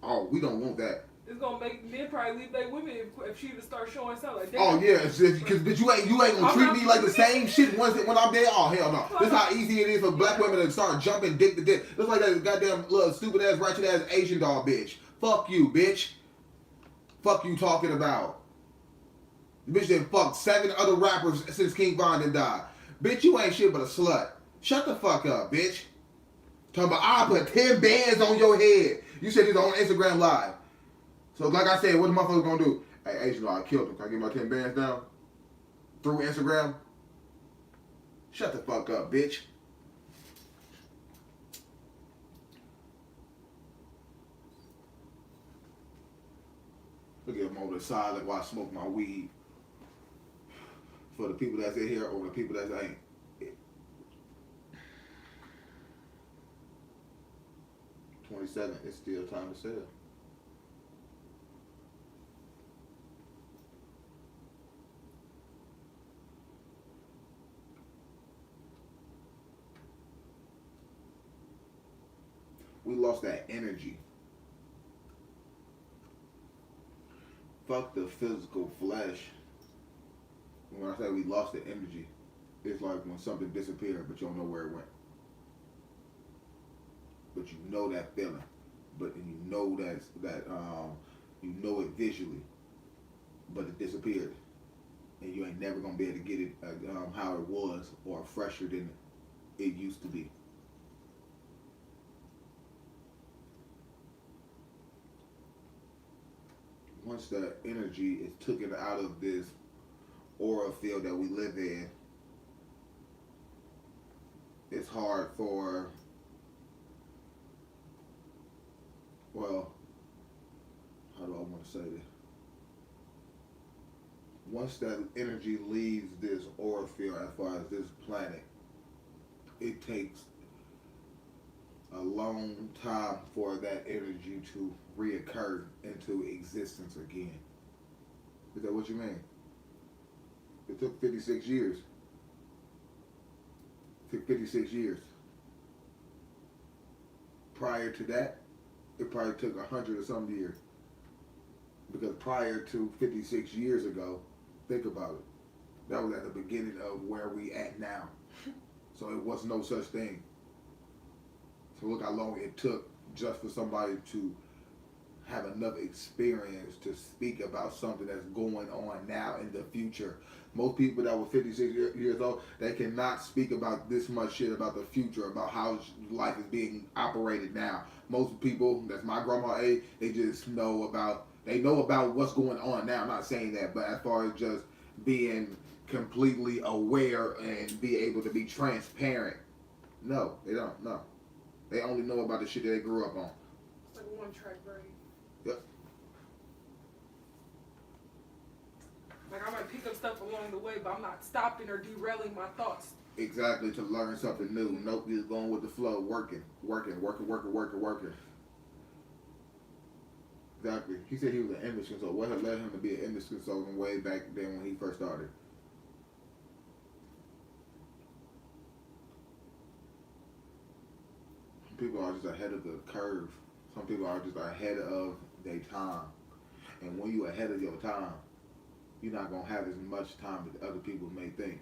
oh, we don't want that. It's gonna make men probably leave their women if she would start showing something like that. Oh yeah, because you ain't gonna treat me like the same shit when I'm there. Oh hell no! This is how easy it is for black women to start jumping dick to dick. Just like that goddamn little stupid ass ratchet ass Asian doll bitch. Fuck you, bitch. Fuck you talking about. The bitch that fucked 7 other rappers since King Von done died. Bitch, you ain't shit but a slut. Shut the fuck up, bitch. Talking about I put 10 bands on your head. You said this on Instagram Live. So like I said, what the motherfuckers gonna do? Hey, Asian, I killed him. Can I get my 10 bands down? Through Instagram? Shut the fuck up, bitch. Look at him over the side like while I smoke my weed. For the people that's in here or the people that ain't. 27, it's still time to sell. We lost that energy. Fuck the physical flesh. When I say we lost the energy, it's like when something disappeared, but you don't know where it went. But you know that feeling. But you know you know it visually. But it disappeared. And you ain't never gonna be able to get it how it was or fresher than it used to be. Once the energy is taken out of this aura field that we live in, it's hard for, well, how do I want to say this? Once that energy leaves this aura field as far as this planet, it takes a long time for that energy to reoccur into existence again. Is that what you mean? It took 56 years. It took 56 years. Prior to that, it probably took 100 or some years. Because prior to 56 years ago, think about it. That was at the beginning of where we at now. So it was no such thing. So look how long it took just for somebody to have enough experience to speak about something that's going on now in the future. Most people that were 56 years old, they cannot speak about this much shit about the future, about how life is being operated now. Most people, that's my grandma age, they just know about what's going on now. I'm not saying that, but as far as just being completely aware and be able to be transparent, no, they don't. No. They only know about the shit that they grew up on. It's like one track brain. Yep. Like I might pick up stuff along the way, but I'm not stopping or derailing my thoughts. Exactly, to learn something new. Nope, you're going with the flow, working. Exactly. He said he was an image consultant. What had led him to be an image consultant way back then when he first started? People are just ahead of the curve. Some people are just ahead of their time. And when you're ahead of your time, you're not going to have as much time as other people may think.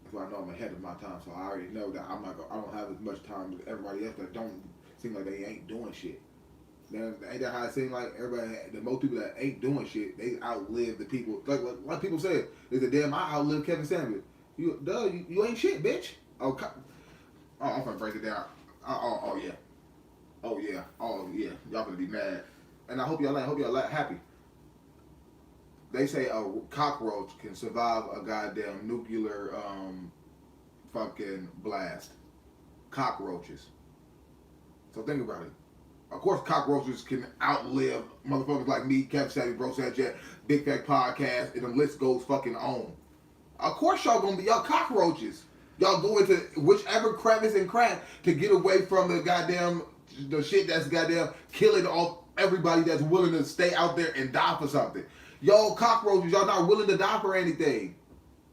That's why I know I'm ahead of my time, so I already know that I don't have as much time as everybody else that don't seem like they ain't doing shit. Then ain't that how it seems like everybody, the most people that ain't doing shit, they outlive the people. Like people said, they said, damn, I outlived Kevin Samuels. You ain't shit, bitch. Oh, I'm gonna break it down. Oh yeah. Y'all gonna be mad, and I hope y'all happy. They say a cockroach can survive a goddamn nuclear fucking blast. Cockroaches. So think about it. Of course, cockroaches can outlive motherfuckers like me, Kevin Savvy, Bro Sanchez, Big Fat Podcast, and the list goes fucking on. Of course, y'all gonna be y'all cockroaches. Y'all go into whichever crevice and crack to get away from the shit that's goddamn killing everybody that's willing to stay out there and die for something. Y'all cockroaches, y'all not willing to die for anything.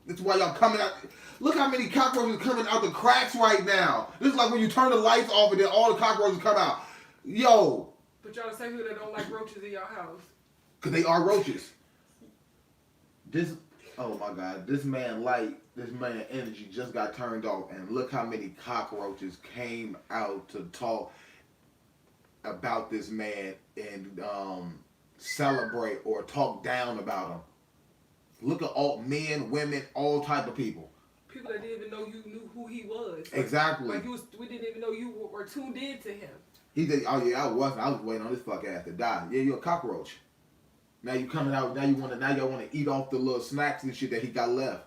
That's why y'all coming out. Look how many cockroaches coming out the cracks right now. This is like when you turn the lights off and then all the cockroaches come out. Yo. But y'all the same people that don't like roaches in your house. Because they are roaches. Oh my God, this man energy just got turned off, and look how many cockroaches came out to talk about this man and celebrate or talk down about him. Look at all men, women, all type of people. People that didn't even know you knew who he was. Exactly. We didn't even know you were tuned in to him. He said, "Oh yeah, I was waiting on this fuck ass to die." Yeah, you're a cockroach. Now you coming out. Now y'all want to eat off the little snacks and shit that he got left.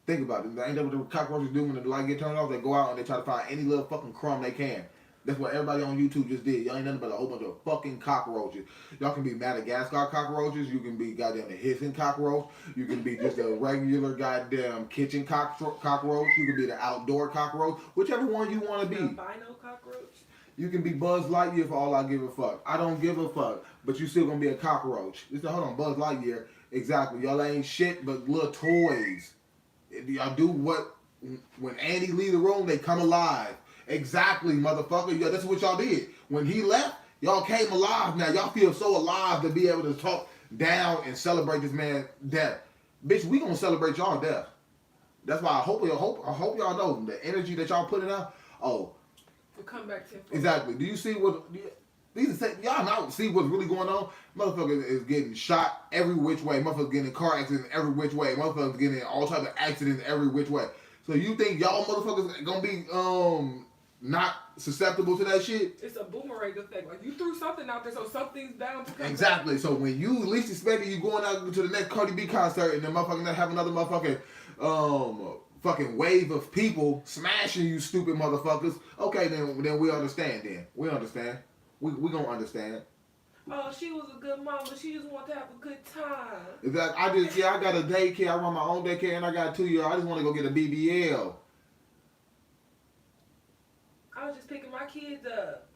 Think about it. Ain't that what the cockroaches do when the light get turned off? They go out and they try to find any little fucking crumb they can. That's what everybody on YouTube just did. Y'all ain't nothing but a whole bunch of fucking cockroaches. Y'all can be Madagascar cockroaches. You can be goddamn a hissing cockroach. You can be just a regular goddamn kitchen cockroach. You can be the outdoor cockroach. Whichever one you want to be. Albino cockroach. You can be Buzz Lightyear for all I give a fuck. I don't give a fuck. But you still gonna be a cockroach. Hold on, Buzz Lightyear. Exactly. Y'all ain't shit but little toys. Y'all do what, when Andy leave the room, they come alive. Exactly, motherfucker. Yeah, that's what y'all did. When he left, y'all came alive. Now y'all feel so alive to be able to talk down and celebrate this man's death. Bitch, we gonna celebrate y'all death. That's why I hope y'all know the energy that y'all putting out. Oh, We'll come back to exactly. Do you see what? Y'all not see what's really going on? Motherfucker is getting shot every which way. Motherfuckers getting in car accidents every which way. Motherfuckers getting in all types of accidents every which way. So you think y'all motherfuckers gonna be not susceptible to that shit? It's a boomerang effect. Like you threw something out there, so something's bound to come. Exactly. So when you least expect it, you going out to the next Cardi B concert and the motherfucking have another motherfucking fucking wave of people smashing you, stupid motherfuckers. Okay, then we understand. Then we understand. We gonna understand. Oh, she was a good mom, but she just wanted to have a good time. Exactly. I got a daycare. I run my own daycare, and I got a 2-year. I just want to go get a BBL. I was just picking my kids up.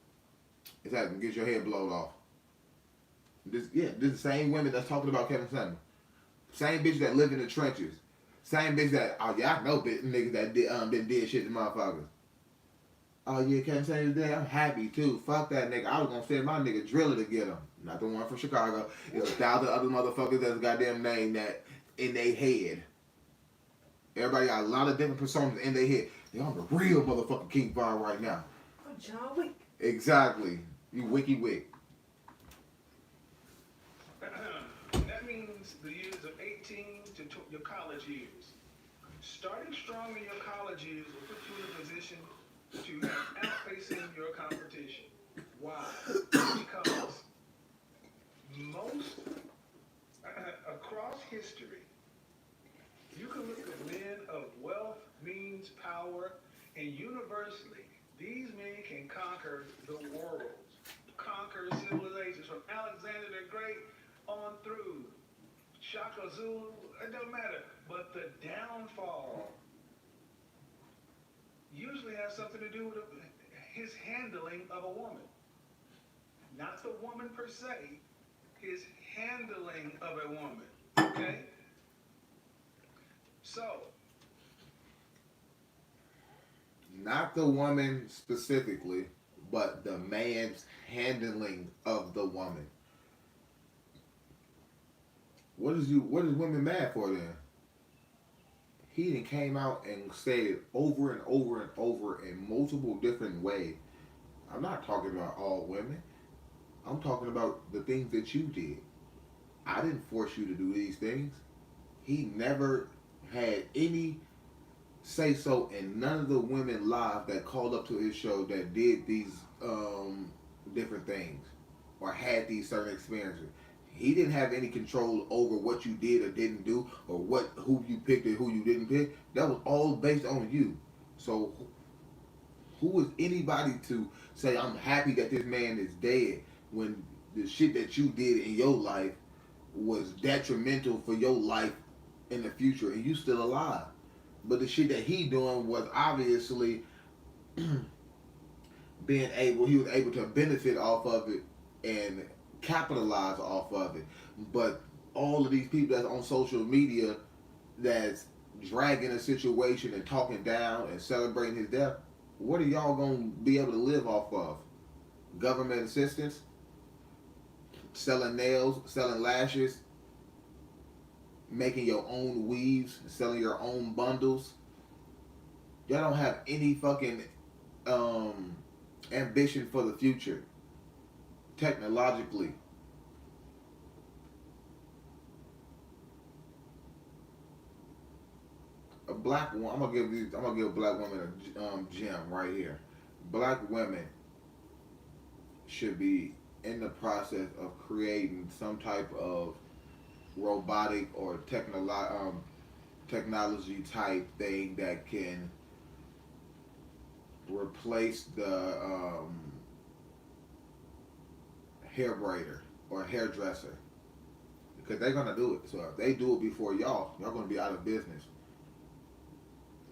Exactly. Get your head blown off. This the same women that's talking about Kevin Samuels. Same bitch that live in the trenches. Same bitch that, oh yeah, I know niggas that did shit to motherfuckers. Oh yeah, Kevin Samuels dead. I'm happy too. Fuck that nigga. I was gonna send my nigga Driller to get him. Not the one from Chicago. It's 1,000 other motherfuckers that's goddamn name that in their head. Everybody got a lot of different personas in their head. They on the real motherfucking King Von right now. I'm John Wick. Exactly. You wiki wick. That means the years of 18 to your college years. Starting strong in your college years will put you in a position to have outpacing your competition. Why? Because most across history, you can look at men of wealth, means, power, and universally, these men can conquer the world, conquer civilizations from Alexander the Great on through Shaka Zulu. It doesn't matter. But the downfall usually has something to do with his handling of a woman. Not the woman per se, his handling of a woman. Okay? So. Not the woman specifically, but the man's handling of the woman. What is women mad for then? He then came out and said it over and over and over in multiple different ways. I'm not talking about all women. I'm talking about the things that you did. I didn't force you to do these things. He never had any say so in none of the women live that called up to his show that did these different things or had these certain experiences. He didn't have any control over what you did or didn't do, or who you picked and who you didn't pick. That was all based on you. So who is anybody to say I'm happy that this man is dead when the shit that you did in your life was detrimental for your life in the future and you still alive? But the shit that he doing was obviously he was able to benefit off of it and capitalize off of it. But all of these people that's on social media that's dragging a situation and talking down and celebrating his death, what are y'all gonna be able to live off of? Government assistance? Selling nails, selling lashes, making your own weaves, selling your own bundles. Y'all don't have any fucking ambition for the future. Technologically. A black woman, I'm gonna give black women a gem right here. Black women should be in the process of creating some type of robotic or technology type thing that can replace the hair braider or hairdresser, because they're gonna do it. So if they do it before y'all gonna be out of business.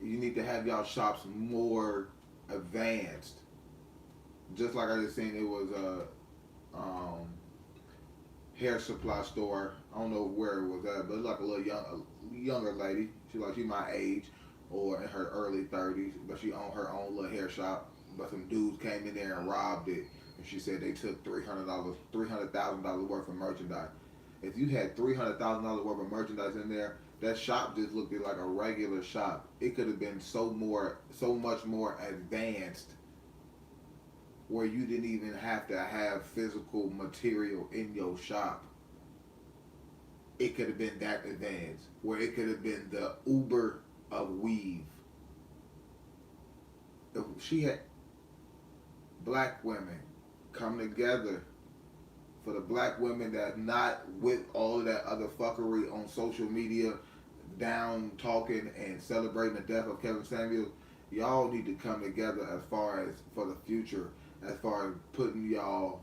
You need to have y'all shops more advanced. Just like I just seen, it was a hair supply store. I don't know where it was at, but it's like a little younger lady. She my age or in her early 30s, but she owned her own little hair shop. But some dudes came in there and robbed it, and she said they took $300,000 worth of merchandise. If you had $300,000 worth of merchandise in there, that shop just looked like a regular shop. It could have been so much more advanced, where you didn't even have to have physical material in your shop. It could have been that advanced, where it could have been the Uber of weave. If she had black women come together, for the black women that not with all of that other fuckery on social media, down talking and celebrating the death of Kevin Samuels, y'all need to come together as far as for the future, as far as putting y'all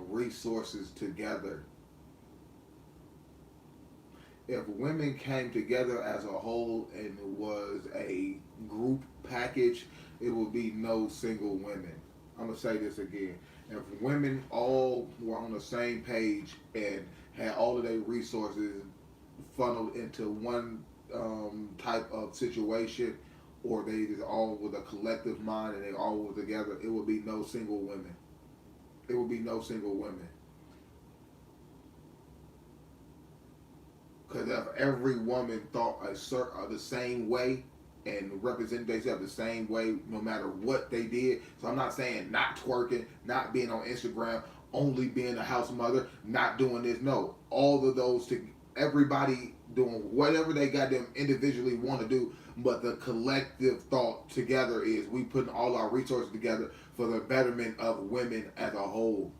resources together. If women came together as a whole and it was a group package, it would be no single women. I'm going to say this again. If women all were on the same page and had all of their resources funneled into one type of situation, or they just all with a collective mind and they all were together, it would be no single women. It would be no single women. Because if every woman thought the same way and represented themselves the same way, no matter what they did. So I'm not saying not twerking, not being on Instagram, only being a house mother, not doing this. No, all of those, everybody doing whatever they got them individually want to do, but the collective thought together is we putting all our resources together for the betterment of women as a whole.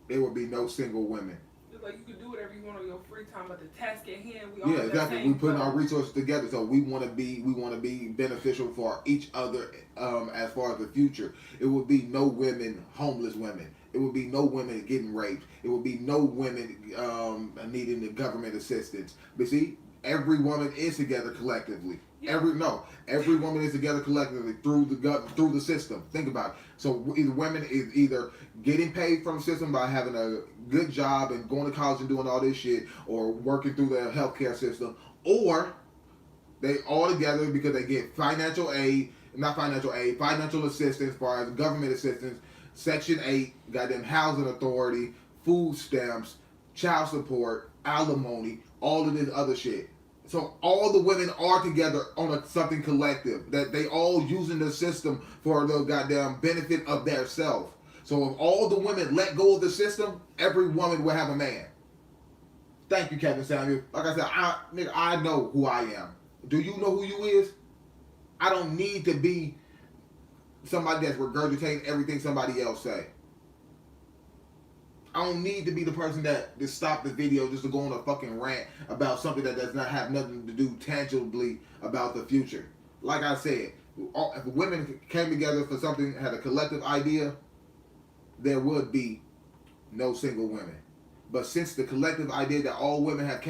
There would be no single women. Like you can do whatever you want on your free time, but the task at hand, we all yeah, exactly. We putting our resources together, so we want to be beneficial for each other as far as the future. It would be no women, homeless women. It would be no women getting raped. It would be no women needing the government assistance. But see, every woman is together collectively. Yeah. Every woman is together collectively through the system. Think about it. So either women is either getting paid from the system by having a good job and going to college and doing all this shit, or working through the healthcare system, or they all together because they get financial assistance as far as government assistance, Section 8, goddamn housing authority, food stamps, child support, alimony, all of this other shit. So all the women are together on something collective, that they all using the system for the goddamn benefit of their self. So if all the women let go of the system, every woman will have a man. Thank you, Kevin Samuel. Like I said, I know who I am. Do you know who you is? I don't need to be somebody that's regurgitating everything somebody else say. I don't need to be the person that just stop the video just to go on a fucking rant about something that does not have nothing to do tangibly about the future. Like I said, if women came together for something, had a collective idea, there would be no single women. But since the collective idea that all women have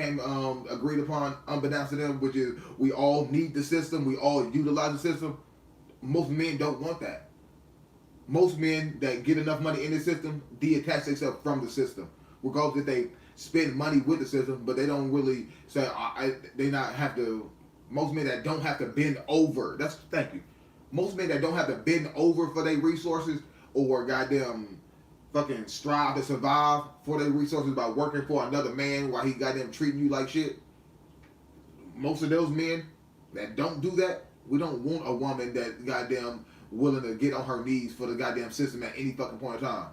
agreed upon, unbeknownst to them, which is we all need the system, we all utilize the system, most men don't want that. Most men that get enough money in the system detach themselves from the system, regardless if they spend money with the system, but they don't really say they not have to. Most men that don't have to bend over. Thank you. Most men that don't have to bend over for their resources or goddamn fucking strive to survive for their resources by working for another man while he goddamn treating you like shit. Most of those men that don't do that, we don't want a woman that goddamn willing to get on her knees for the goddamn system at any fucking point in time.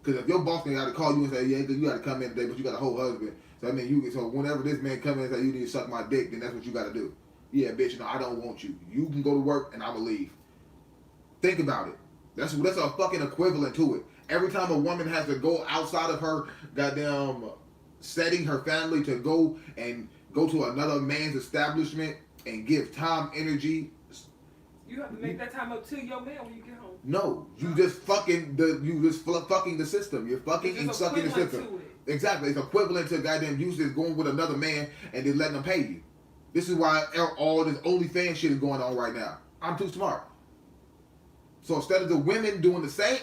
Because if your boss got to call you and say, yeah, you got to come in today, but you got a whole husband. So I mean, so whenever this man come in and say you need to suck my dick, then that's what you got to do. Yeah, bitch, no, I don't want you. You can go to work and I'ma leave. Think about it. That's a fucking equivalent to it. Every time a woman has to go outside of her goddamn setting, her family, to go and go to another man's establishment and give time, energy. You have to make that time up to your man when you get home. No, you just fucking fucking the system. You're fucking and sucking the system. Exactly, it's equivalent to goddamn you just going with another man and then letting them pay you. This is why all this OnlyFans shit is going on right now. I'm too smart. So instead of the women doing the same,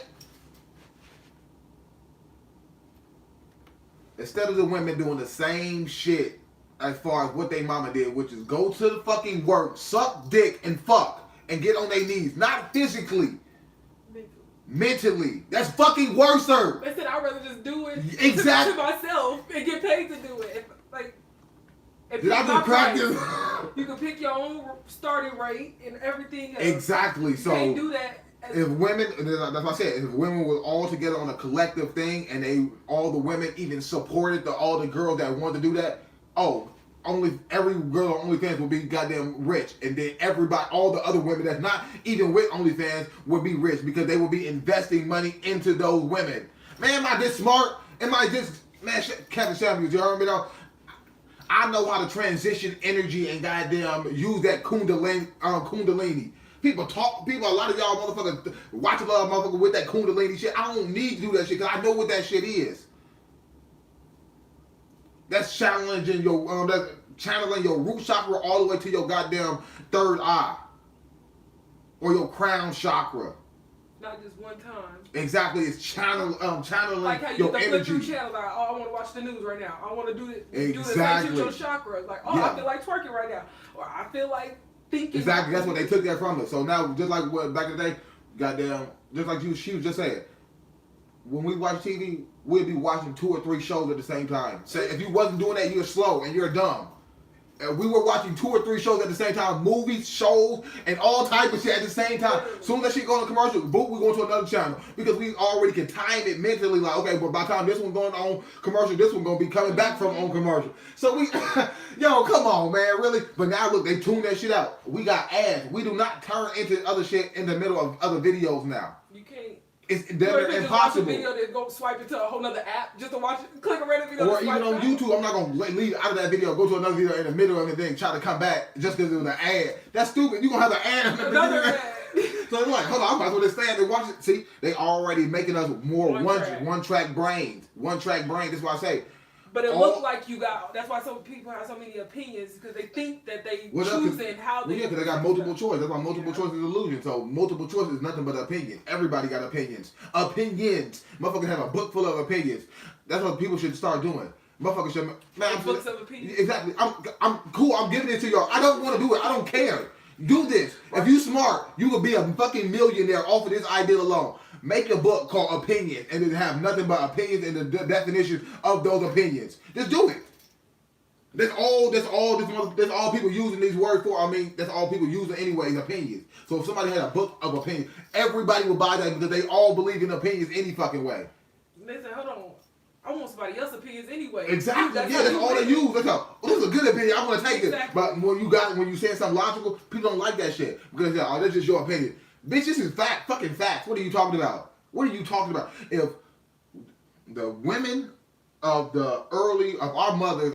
shit as far as what they mama did, which is go to the fucking work, suck dick and fuck, and get on their knees, not physically. Mentally. That's fucking worse, sir. They said I'd rather just do it exactly to myself and get paid to do it. Did I just practice? You can pick your own starting rate and everything else. Exactly. You can't do that. If women, that's what I said, if women were all together on a collective thing and all the women even supported all the girls that wanted to do that, every girl on OnlyFans would be goddamn rich, and then all the other women that's not even with OnlyFans would be rich because they would be investing money into those women. Man, am I this smart? Man, Kevin Samuels, you heard me though? I know how to transition energy and goddamn use that kundalini. A lot of y'all motherfuckers watch a lot of motherfuckers with that kundalini shit. I don't need to do that shit because I know what that shit is. That's channeling your root chakra all the way to your goddamn third eye. Or your crown chakra. Not just one time. Exactly, it's channeling like how you your flip energy. through channels, like, I want to watch the news right now. I want to do this. Exactly. Do this. Like, your chakras. Like, Yeah. I feel like twerking right now. Or I feel like thinking. Exactly, that's what they took that from us. So now, just like what back in the day, goddamn, just like she was just saying, when we watch TV, we'll be watching 2 or 3 shows at the same time. So if you wasn't doing that, you're slow and you're dumb. And we were watching 2 or 3 shows at the same time, movies, shows, and all type of shit at the same time. Soon as that shit go on commercial, boom, we go to another channel because we already can time it mentally. Like, okay, but by the time this one's going on commercial, this one's gonna be coming back from on commercial. So we, come on, man, really. But now look, they tune that shit out. We got ads. We do not turn into other shit in the middle of other videos now. You can't. It's impossible. Watch a video, then go swipe it to a whole other app just to watch it. Click a random video. Or even on YouTube, I'm not gonna leave out of that video, go to another video in the middle of the thing, try to come back just because it was an ad. That's stupid. You gonna have an ad in the Another video. ad. So it's like, hold on, I'm about to understand and watch it. See, they already making us more one track brains. One track brain. That's why I say. But it looked like you got. That's why some people have so many opinions because they think that they choosing how they. Yeah, because they got multiple choice. That's why multiple choice is illusion. So multiple choice is nothing but opinion. Everybody got opinions. Motherfuckers have a book full of opinions. That's what people should start doing. Motherfuckers should. Man, books of opinions. Exactly. I'm cool. I'm giving it to y'all. I don't want to do it. I don't care. Do this. If you smart, you could be a fucking millionaire off of this idea alone. Make a book called Opinion, and it have nothing but opinions and the definition of those opinions. Just do it. That's all people using these words for. I mean, that's all people using anyways, opinions. So if somebody had a book of opinions, everybody would buy that because they all believe in opinions any fucking way. They say, hold on, I want somebody else's opinions anyway. Exactly. That's all they use. This is a good opinion. I'm gonna take it. But when you say something logical, people don't like that shit because they're that's just your opinion. Bitch, this is fucking facts. What are you talking about? What are you talking about? If the women of our mothers